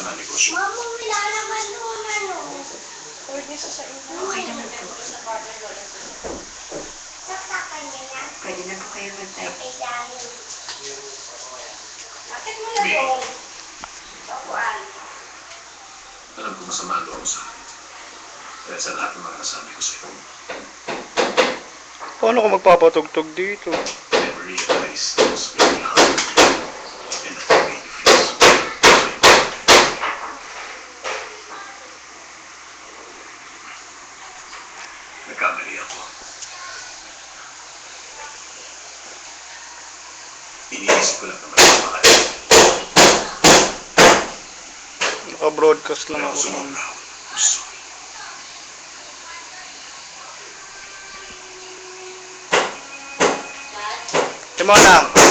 sa negosyo. Mama, wala naman doon, ano? Okay naman po. Saksakan niya na. Pwede na po kayo mag-type. Ay, dahil. Bakit mo na doon? Pakuan. Alam ko masama ang loob mo sa akin. Kaya sa lahat ng mga nasabi ko sa iyo, Paano ko magpapatugtog dito? I never realized it was very hard and that it made you feel so good. Nagkamali ako. Iniisip ko lang naman yung mahal. Naka-broadcast lang Pero ako. sumobra ako ng gusto. Timona!